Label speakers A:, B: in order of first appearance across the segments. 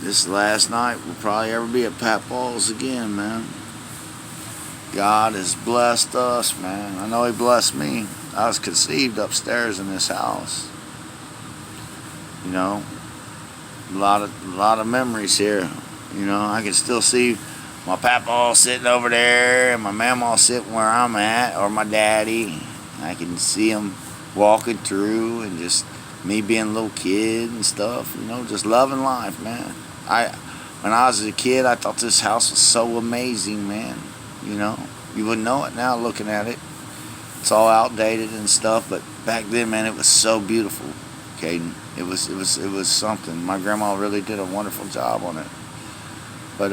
A: this last night will probably ever be at Pat Paul's again, man. God has blessed us, man. I know He blessed me. I was conceived upstairs in this house. You know, a lot of memories here. You know, I can still see my papa sitting over there and my mama sitting where I'm at, or my daddy. I can see them walking through, and just me being a little kid and stuff. You know, just loving life, man. When I was a kid, I thought this house was so amazing, man. You know, you wouldn't know it now looking at it. It's all outdated and stuff, but back then, man, it was so beautiful, Caden. It was something. My grandma really did a wonderful job on it. But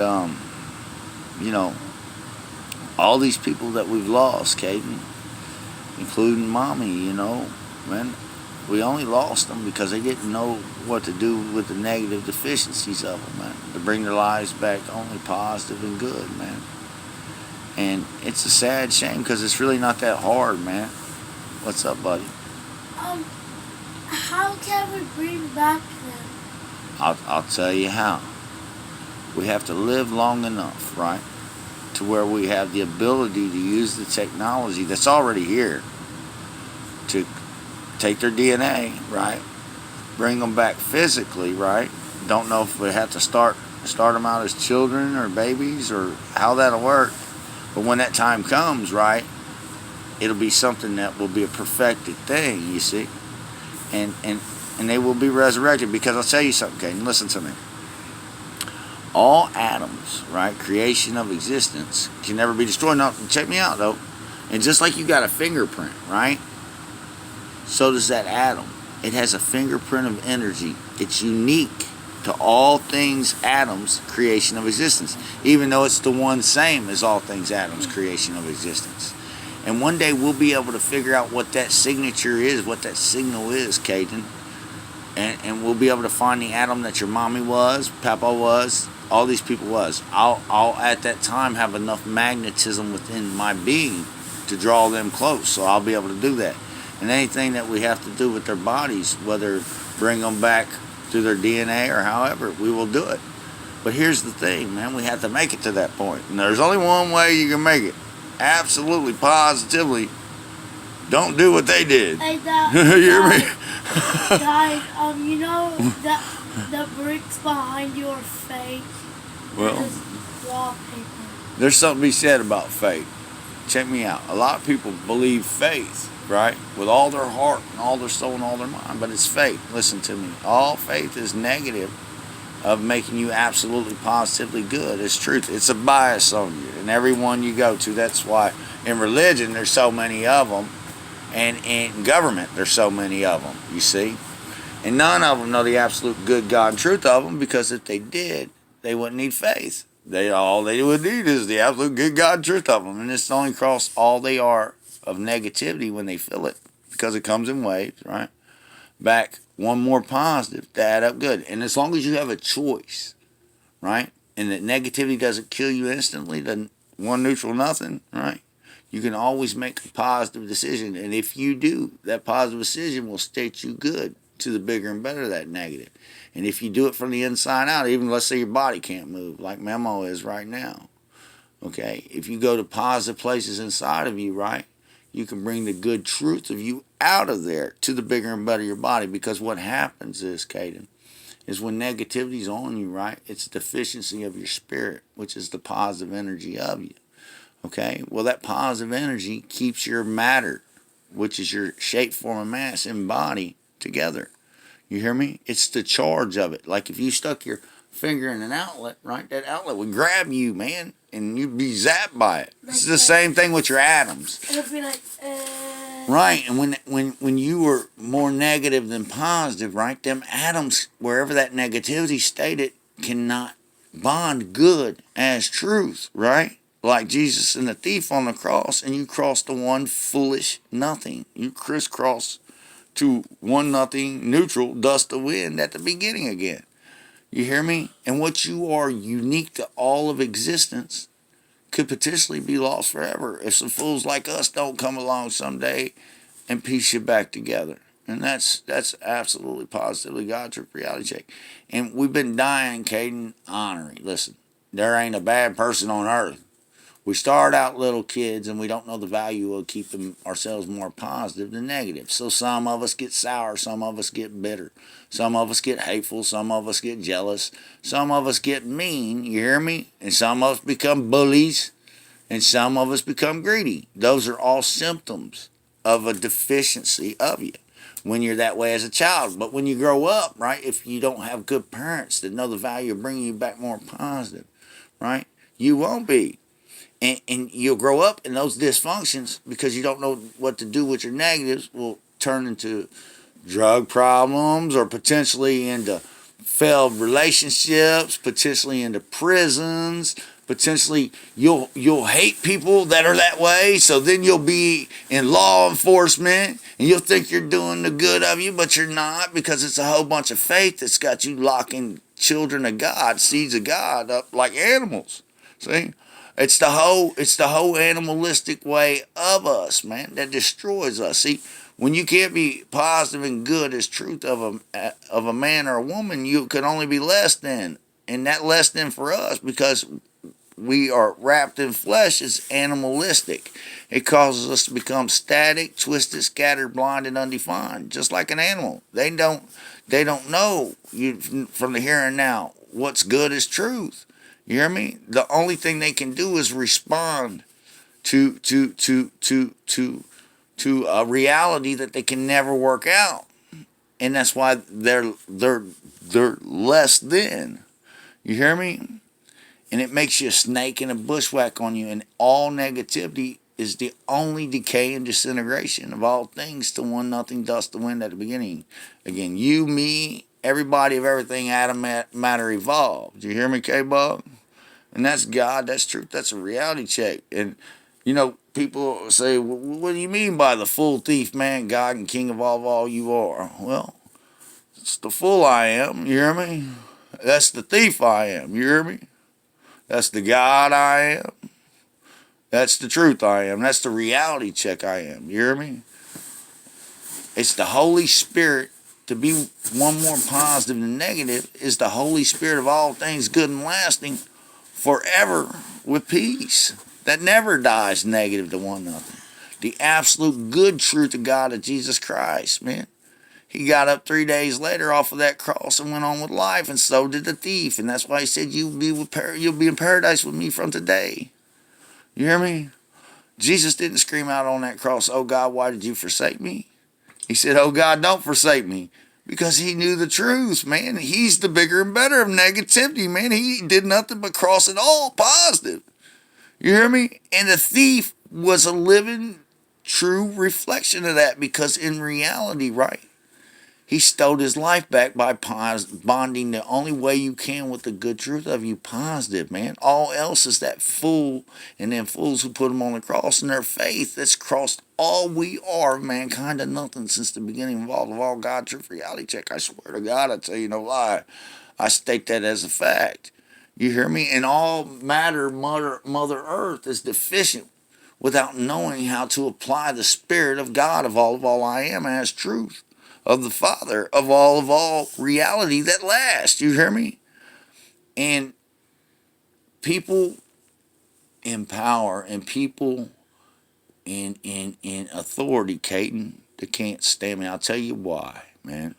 A: you know, all these people that we've lost, Caden, including Mommy, you know, man, we only lost them because they didn't know what to do with the negative deficiencies of them, man, to bring their lives back only positive and good, man. And it's a sad shame because it's really not that hard, man. What's up, buddy?
B: How can we bring back them?
A: I'll tell you how. We have to live long enough, right, to where we have the ability to use the technology that's already here to take their DNA, right, bring them back physically, right. Don't know if we have to start them out as children or babies or how that'll work. But when that time comes, right, it'll be something that will be a perfected thing, you see. And they will be resurrected, because I'll tell you something, Caden, listen to me. All atoms, right, creation of existence, can never be destroyed. Now, check me out, though. And just like you got a fingerprint, right, so does that atom. It has a fingerprint of energy. It's unique to all things atoms, creation of existence, even though it's the one same as all things atoms, creation of existence. And one day we'll be able to figure out what that signature is, what that signal is, Caden. And we'll be able to find the atom that your mommy was, Papa was, all these people was. I'll at that time have enough magnetism within my being to draw them close, so I'll be able to do that. And anything that we have to do with their bodies, whether bring them back through their DNA or however, we will do it. But here's the thing, man, we have to make it to that point. And there's only one way you can make it. Absolutely, positively, don't do what they did.
B: Hey,
A: you hear me?
B: Guys, you know that the bricks behind you are fake?
A: Well,
B: just wallpaper.
A: There's something to be said about faith. Check me out. A lot of people believe faith, right, with all their heart and all their soul and all their mind, but it's faith. Listen to me. All faith is negative of making you absolutely positively good. It's truth. It's a bias on you, and everyone you go to. That's why in religion there's so many of them, and in government there's so many of them, you see. And none of them know the absolute good God and truth of them, because if they did, they wouldn't need faith. All they would need is the absolute good God and truth of them, and it's only across all they are of negativity when they feel it, because it comes in waves, right? Back one more positive to add up good. And as long as you have a choice, right, and that negativity doesn't kill you instantly, then one neutral nothing, right, you can always make a positive decision. And if you do, that positive decision will state you good to the bigger and better of that negative. And if you do it from the inside out, even let's say your body can't move like Memo is right now, okay, if you go to positive places inside of you, right, you can bring the good truth of you out of there to the bigger and better of your body. Because what happens is, Caden, is when negativity's on you, right, it's a deficiency of your spirit, which is the positive energy of you. Okay? Well, that positive energy keeps your matter, which is your shape, form, and mass in body, together. You hear me? It's the charge of it. Like if you stuck your finger in an outlet, right, that outlet would grab you, man, and you'd be zapped by it. It's the same thing with your atoms.
B: It'll be like,
A: Right, and when you were more negative than positive, right, them atoms, wherever that negativity stated, cannot bond good as truth, right? Like Jesus and the thief on the cross, and you cross the one foolish nothing. You crisscross to one nothing neutral, dust to wind at the beginning again. You hear me? And what you are unique to all of existence could potentially be lost forever if some fools like us don't come along someday and piece you back together. And that's absolutely positively God's truth reality check. And we've been dying, Caden, honoring. Listen, there ain't a bad person on earth. We start out little kids and we don't know the value of keeping ourselves more positive than negative. So some of us get sour, some of us get bitter, some of us get hateful, some of us get jealous, some of us get mean, you hear me? And some of us become bullies, and some of us become greedy. Those are all symptoms of a deficiency of you when you're that way as a child. But when you grow up, right, if you don't have good parents that know the value of bringing you back more positive, right, you won't be. And you'll grow up in those dysfunctions because you don't know what to do with your negatives will turn into drug problems or potentially into failed relationships, potentially into prisons, potentially you'll hate people that are that way, so then you'll be in law enforcement and you'll think you're doing the good of you, but you're not, because it's a whole bunch of faith that's got you locking children of God, seeds of God, up like animals. See? It's the whole animalistic way of us, man, that destroys us. See, when you can't be positive and good as truth of a man or a woman, you can only be less than. And that less than for us, because we are wrapped in flesh, is animalistic. It causes us to become static, twisted, scattered, blind, and undefined, just like an animal. They don't know you from the here and now what's good is truth. You hear me? The only thing they can do is respond to a reality that they can never work out, and that's why they're less than. You hear me? And it makes you a snake and a bushwhack on you. And all negativity is the only decay and disintegration of all things to one nothing, dust to wind at the beginning. Again, you, me, everybody of everything, atom, matter evolved. You hear me, K-Bug? And that's God, that's truth, that's a reality check. And, you know, people say, well, what do you mean by the full thief, man, God and King of all you are? Well, it's the fool I am, you hear me? That's the thief I am, you hear me? That's the God I am. That's the truth I am. That's the reality check I am, you hear me? It's the Holy Spirit. To be one more positive than negative is the Holy Spirit of all things good and lasting, forever with peace that never dies, negative to one nothing. The absolute good truth of God of Jesus Christ, man. He got up 3 days later off of that cross and went on with life, and so did the thief. And that's why he said, you'll be in paradise with me from today. You hear me? Jesus didn't scream out on that cross, oh God, why did you forsake me? He said, oh God, don't forsake me. Because he knew the truth, man. He's the bigger and better of negativity, man. He did nothing but cross it all positive. You hear me? And the thief was a living, true reflection of that, because in reality, right, he stole his life back by bonding the only way you can with the good truth of you positive, man. All else is that fool and them fools who put him on the cross and their faith that's crossed all we are, mankind, to nothing since the beginning of all God, truth, reality check. I swear to God, I tell you no lie. I state that as a fact. You hear me? And all matter, Mother Earth is deficient without knowing how to apply the Spirit of God of all I am as truth, of the Father, of all reality that lasts. You hear me? And people in power and people in authority, Caden, they can't stand me. I'll tell you why, man.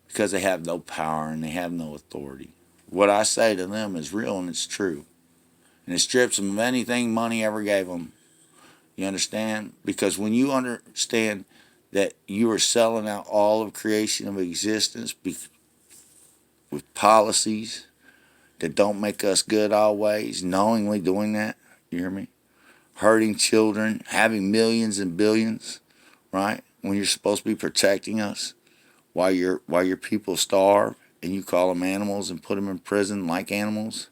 A: Because they have no power and they have no authority. What I say to them is real and it's true. And it strips them of anything money ever gave them. You understand? Because when you understand that you are selling out all of creation of existence with policies that don't make us good always, knowingly doing that, you hear me? Hurting children, having millions and billions, right? When you're supposed to be protecting us while your people starve and you call them animals and put them in prison like animals.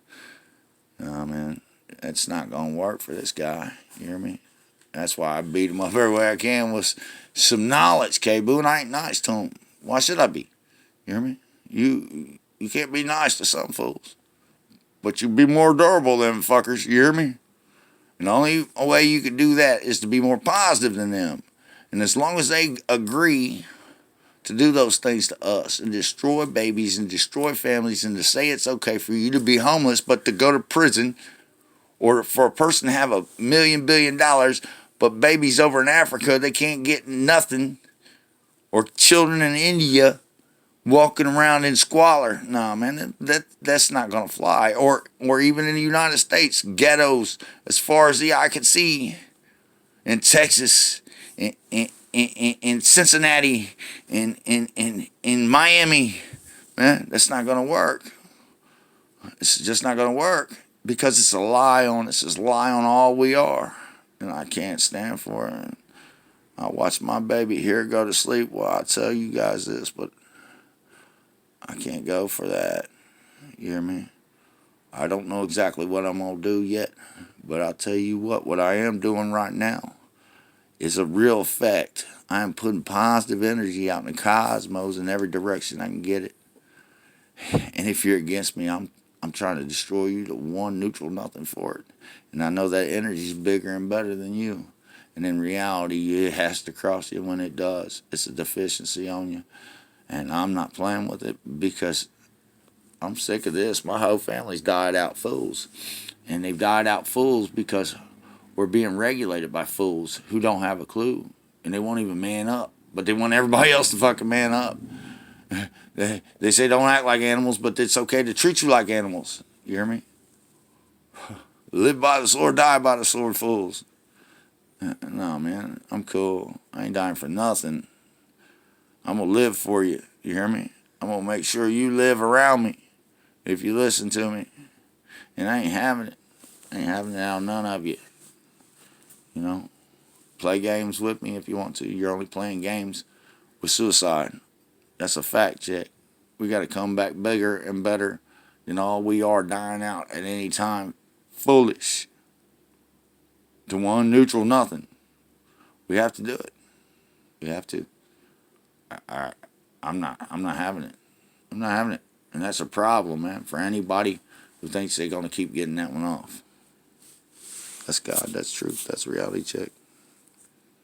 A: No, man, that's not going to work for this guy, you hear me? That's why I beat him up every way I can with some knowledge, K-Boo, and I ain't nice to him. Why should I be? You hear me? You can't be nice to some fools. But you be more durable than fuckers, you hear me? And the only way you can do that is to be more positive than them. And as long as they agree to do those things to us and destroy babies and destroy families and to say it's okay for you to be homeless but to go to prison, or for a person to have $1 billion, but babies over in Africa, they can't get nothing, or children in India walking around in squalor. No, man, that's not going to fly. Or even in the United States, ghettos as far as the eye can see, in Texas, in Cincinnati, in Miami. Man, that's not going to work. It's just not going to work because it's a lie on us. It's a lie on all we are. And I can't stand for it. I watch my baby here go to sleep while I tell you guys this, but I can't go for that. You hear me? I don't know exactly what I'm going to do yet, but I'll tell you what I am doing right now is a real effect. I am putting positive energy out in the cosmos in every direction I can get it. And if you're against me, I'm trying to destroy you to one neutral nothing for it. And I know that energy is bigger and better than you. And in reality, it has to cross you when it does. It's a deficiency on you. And I'm not playing with it because I'm sick of this. My whole family's died out fools. And they've died out fools because we're being regulated by fools who don't have a clue. And they won't even man up. But they want everybody else to fucking man up. They say don't act like animals, but it's okay to treat you like animals. You hear me? Live by the sword, die by the sword, fools. No, man, I'm cool. I ain't dying for nothing. I'm going to live for you. You hear me? I'm going to make sure you live around me if you listen to me. And I ain't having it. I ain't having it out of none of you. You know? Play games with me if you want to. You're only playing games with suicide. That's a fact check. We got to come back bigger and better than all we are, dying out at any time. Foolish. To one neutral nothing. We have to do it. We have to. I'm not having it. I'm not having it. And that's a problem, man, for anybody who thinks they're going to keep getting that one off. That's God. That's truth. That's reality check.